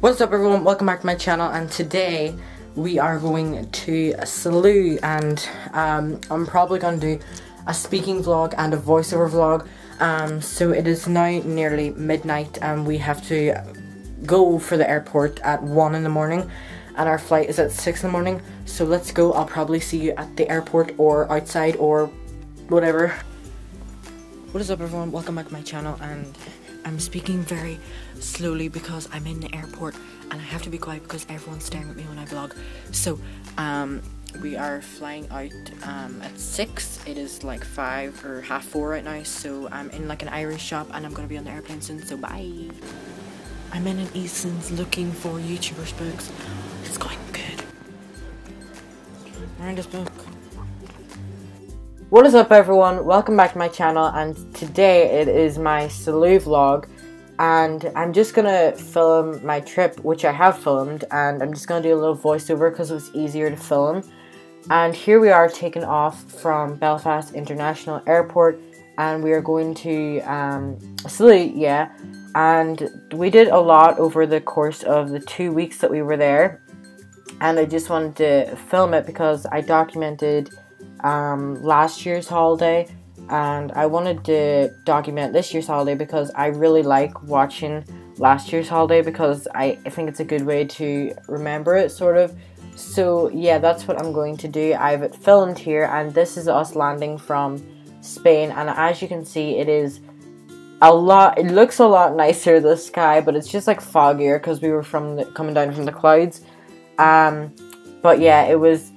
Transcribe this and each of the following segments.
What's up everyone, welcome back to my channel, and today we are going to Salou, and I'm probably going to do a speaking vlog and a voiceover vlog. So it is now nearly midnight and we have to go for the airport at 1 in the morning and our flight is at 6 in the morning. So let's go. I'll probably see you at the airport or outside or whatever. What is up everyone, welcome back to my channel, and I'm speaking very slowly because I'm in the airport and I have to be quiet because everyone's staring at me when I vlog. So we are flying out at 6. It is like 5 or half 4 right now, so I'm in like an Irish shop and I'm gonna be on the airplane soon, so bye. I'm in an Easton's looking for YouTubers books. It's going good. Around this book. What is up everyone, welcome back to my channel, and today it is my Salou vlog, and I'm just gonna film my trip, which I have filmed, and I'm just gonna do a little voiceover because it was easier to film. And here we are taking off from Belfast International Airport and we are going to Salou, yeah, and we did a lot over the course of the 2 weeks that we were there, and I just wanted to film it because I documented last year's holiday, and I wanted to document this year's holiday because I really like watching last year's holiday because I think it's a good way to remember it, sort of. So yeah, that's what I'm going to do. I've it filmed here, and this is us landing from Spain, and as you can see, it is a lot, it looks a lot nicer, the sky, but it's just like foggier because we were coming down from the clouds. But yeah, it was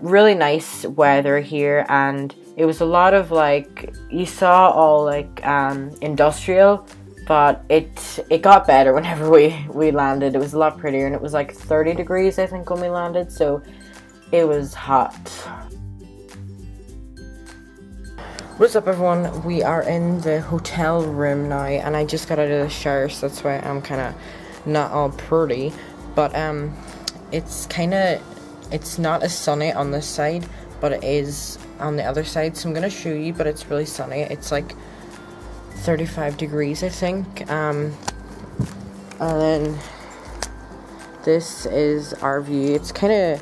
really nice weather here, and it was a lot of like, you saw all like industrial, but it got better whenever we landed. It was a lot prettier, and it was like 30 degrees I think when we landed, so it was hot. What's up everyone, we are in the hotel room now, and I just got out of the shower, so that's why I'm kind of not all pretty, but it's not as sunny on this side, but it is on the other side, so I'm going to show you, but it's really sunny. It's like 35 degrees, I think. And then this is our view. It's kind of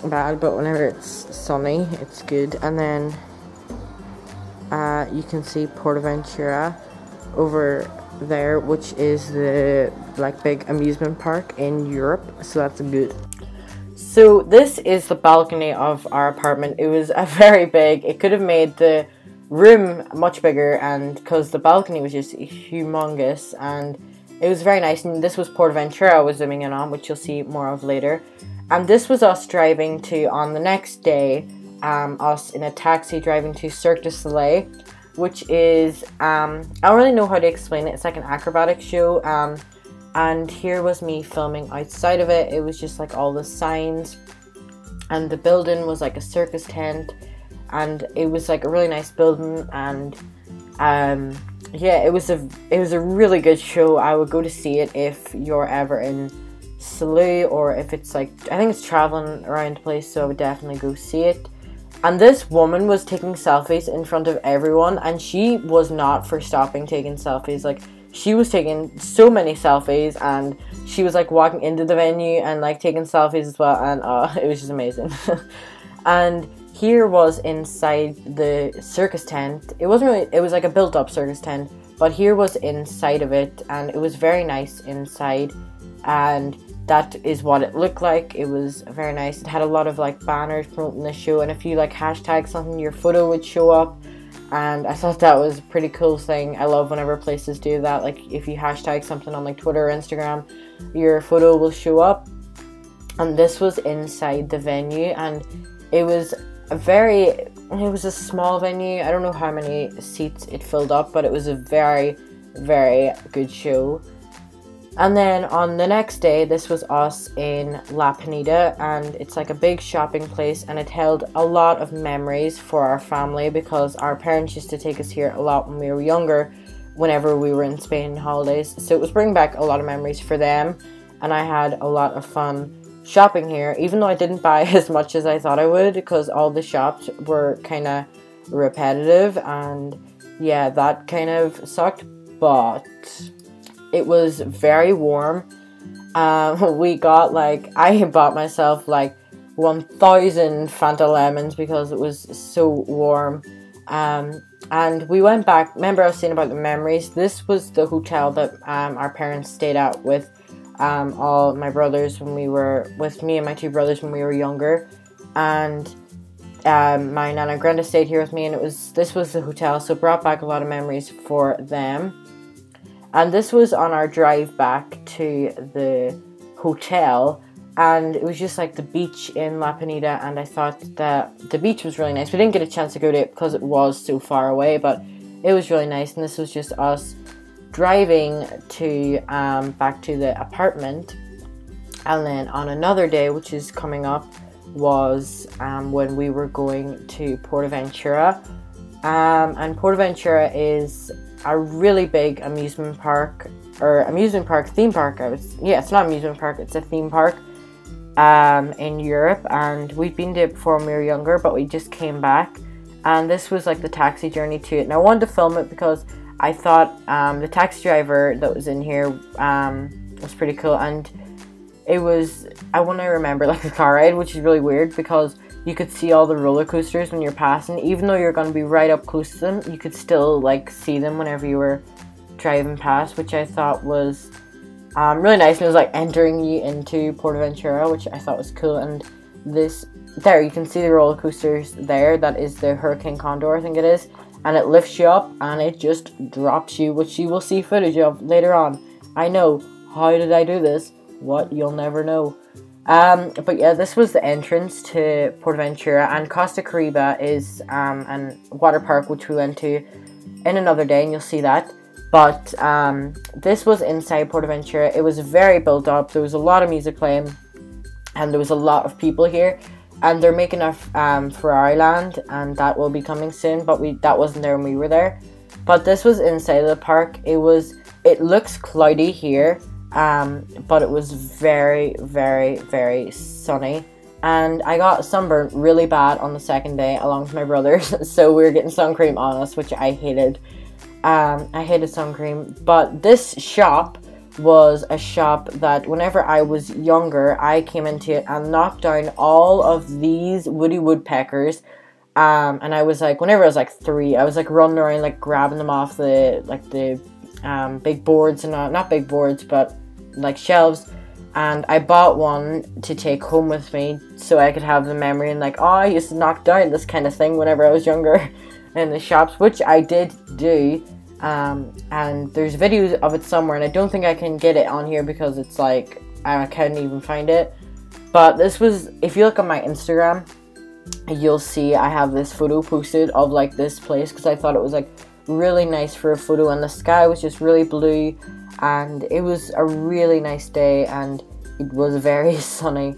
bad, but whenever it's sunny, it's good. And then you can see Portaventura over there, which is the like big amusement park in Europe, so that's good. So this is the balcony of our apartment. It was very big. It could have made the room much bigger, and because the balcony was just humongous, and it was very nice. And this was Portaventura I was zooming in on, which you'll see more of later. And this was us driving to, on the next day, us in a taxi driving to Cirque du Soleil, which is, I don't really know how to explain it. It's like an acrobatic show. And here was me filming outside of it. It was just like all the signs, and the building was like a circus tent, and it was like a really nice building, and yeah, it was a really good show. I would go to see it if you're ever in Salou, or if it's like, I think it's traveling around the place, so I would definitely go see it. And this woman was taking selfies in front of everyone, and she was not for stopping taking selfies. Like, she was taking so many selfies, and she was like walking into the venue and like taking selfies as well, and it was just amazing. And here was inside the circus tent. It wasn't really, it was like a built up circus tent, but here was inside of it, and it was very nice inside, and that is what it looked like. It was very nice. It had a lot of like banners promoting the show, and if you like hashtag something, your photo would show up. And I thought that was a pretty cool thing. I love whenever places do that. Like if you hashtag something on like Twitter or Instagram, your photo will show up. And this was inside the venue, and it was a small venue. I don't know how many seats it filled up, but it was a very, very good show. And then on the next day, this was us in La Pineda, and it's like a big shopping place, and it held a lot of memories for our family because our parents used to take us here a lot when we were younger, whenever we were in Spain holidays. So it was bringing back a lot of memories for them, and I had a lot of fun shopping here, even though I didn't buy as much as I thought I would because all the shops were kind of repetitive, and yeah, that kind of sucked, but it was very warm. We got like, I bought myself like 1,000 Fanta lemons because it was so warm. And we went back. Remember, I was saying about the memories. This was the hotel that our parents stayed at with all my brothers when we were, with me and my two brothers when we were younger. And my Nana and Granda stayed here with me, and this was the hotel, so it brought back a lot of memories for them. And this was on our drive back to the hotel, and it was just like the beach in La Pineda, and I thought that the beach was really nice. We didn't get a chance to go to it because it was so far away, but it was really nice. And this was just us driving to back to the apartment. And then on another day, which is coming up, was when we were going to Portaventura. And Portaventura is a really big amusement park, theme park. It's not amusement park, it's a theme park in Europe, and we've been to it before when we were younger, but we just came back, and this was like the taxi journey to it. And I wanted to film it because I thought the taxi driver that was in here was pretty cool, and it was, I want to remember like the car ride, which is really weird because you could see all the roller coasters when you're passing. Even though you're going to be right up close to them, you could still like see them whenever you were driving past, which I thought was really nice. And it was like entering you into Portaventura, which I thought was cool. And this, there you can see the roller coasters there. That is the Hurricane Condor, I think it is. And it lifts you up and it just drops you, which you will see footage of later on. I know, how did I do this? What? You'll never know. But yeah, this was the entrance to Portaventura, and Costa Caribe is a water park which we went to in another day, and you'll see that. But this was inside Portaventura. It was very built up. There was a lot of music playing, and there was a lot of people here. And they're making a Ferrari land, and that will be coming soon. But that wasn't there when we were there. But this was inside of the park. It looks cloudy here. But it was very, very, very sunny, and I got sunburnt really bad on the second day along with my brothers, so we were getting sun cream on us, which I hated. I hated sun cream, but this shop was a shop that whenever I was younger, I came into it and knocked down all of these woody woodpeckers, and I was like, whenever I was like 3, I was like running around like grabbing them off the big boards, and not big boards, but like shelves, and I bought one to take home with me so I could have the memory and like, oh, I used to knock down this kind of thing whenever I was younger in the shops, which I did do, and there's videos of it somewhere, and I don't think I can get it on here because it's like, I can't even find it. But this was, if you look at my Instagram, you'll see I have this photo posted of like this place because I thought it was like really nice for a photo, and the sky was just really blue, and it was a really nice day, and it was very sunny.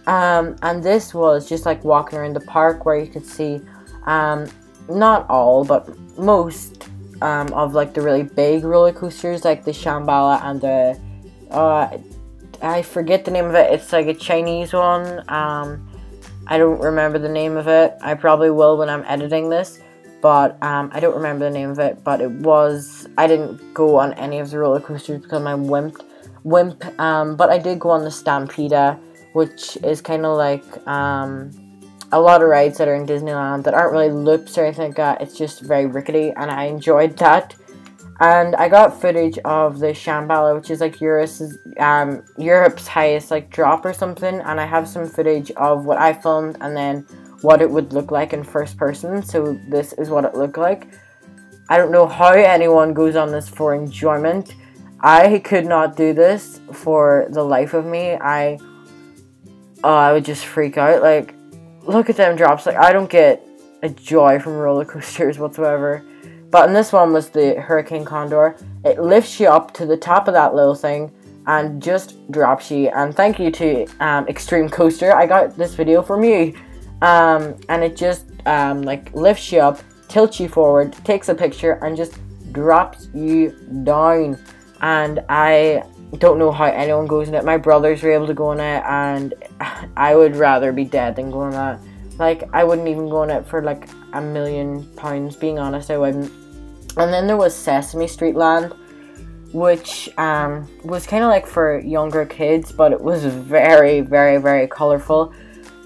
And this was just like walking around the park where you could see not all but most of like the really big roller coasters, like the Shambhala and the I forget the name of it. It's like a Chinese one. I don't remember the name of it. I probably will when I'm editing this. But I don't remember the name of it, but I didn't go on any of the roller coasters because I'm wimp, but I did go on the Stampede, which is kind of like a lot of rides that are in Disneyland that aren't really loops or anything like that. It's just very rickety, and I enjoyed that. And I got footage of the Shambhala, which is like Europe's highest like drop or something, and I have some footage of what I filmed and then what it would look like in first person. So this is what it looked like. I don't know how anyone goes on this for enjoyment. I could not do this for the life of me. I would just freak out. Like, look at them drops. Like, I don't get a joy from roller coasters whatsoever. But in this one was the Hurricane Condor. It lifts you up to the top of that little thing and just drops you. And thank you to Extreme Coaster. I got this video from you. And it just like lifts you up, tilts you forward, takes a picture, and just drops you down. And I don't know how anyone goes in it. My brothers were able to go in it, and I would rather be dead than go in that. Like, I wouldn't even go in it for like £1,000,000, being honest, I wouldn't. And then there was Sesame Street Land, which was kind of like for younger kids, but it was very, very, very colorful.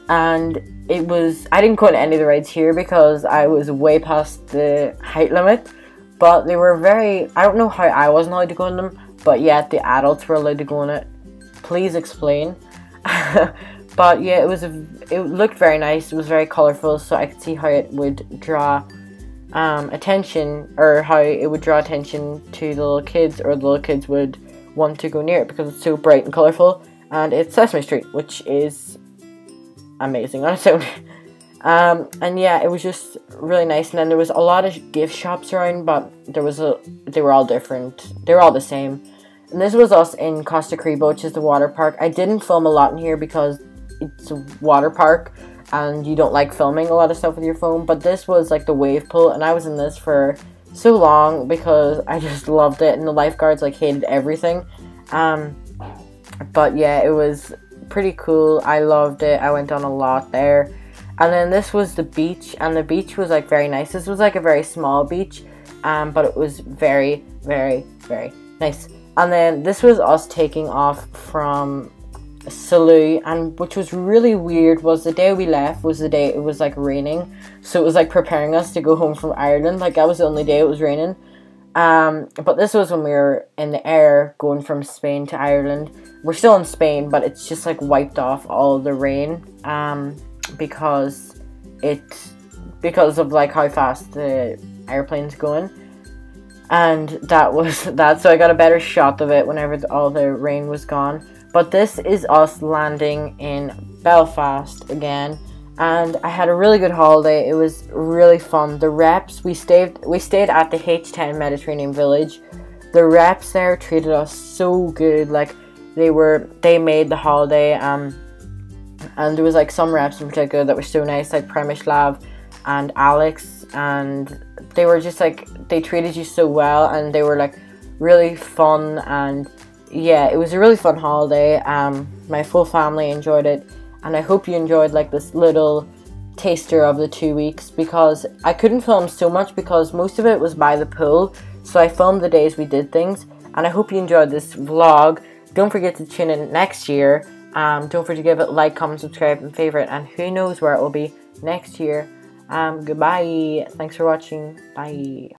And it was, I didn't go on any of the rides here because I was way past the height limit, but they were very, I don't know how I wasn't allowed to go on them, but yet the adults were allowed to go on it. Please explain. But yeah, it looked very nice. It was very colorful, so I could see how it would draw attention, or how it would draw attention to the little kids, or the little kids would want to go near it because it's so bright and colorful. And it's Sesame Street, which is amazing on its own. And yeah, it was just really nice. And then there was a lot of gift shops around, but they were all different. They were all the same. And this was us in Costa Criba, which is the water park. I didn't film a lot in here because it's a water park and you don't like filming a lot of stuff with your phone. But this was like the wave pool, and I was in this for so long because I just loved it, and the lifeguards like hated everything. But yeah, it was pretty cool. I loved it. I went on a lot there. And then this was the beach, and the beach was like very nice. This was like a very small beach, but it was very, very, very nice. And then this was us taking off from Salou, and which was really weird was the day we left was the day it was like raining, so it was like preparing us to go home from Ireland. Like that was the only day it was raining. But this was when we were in the air going from Spain to Ireland. We're still in Spain, but it's just like wiped off all the rain, because of like how fast the airplane's going. And that was that, so I got a better shot of it whenever all the rain was gone. But this is us landing in Belfast again, and I had a really good holiday. It was really fun. The reps, we stayed at the H10 Mediterranean Village. The reps there treated us so good. Like they made the holiday, and there was like some reps in particular that were so nice, like Premislav and Alex, and they were just like, they treated you so well, and they were like really fun. And yeah, it was a really fun holiday. My full family enjoyed it, and I hope you enjoyed like this little taster of the 2 weeks, because I couldn't film so much because most of it was by the pool, so I filmed the days we did things. And I hope you enjoyed this vlog. Don't forget to tune in next year. Don't forget to give it a like, comment, subscribe, and favorite, and who knows where it will be next year. Goodbye. Thanks for watching. Bye.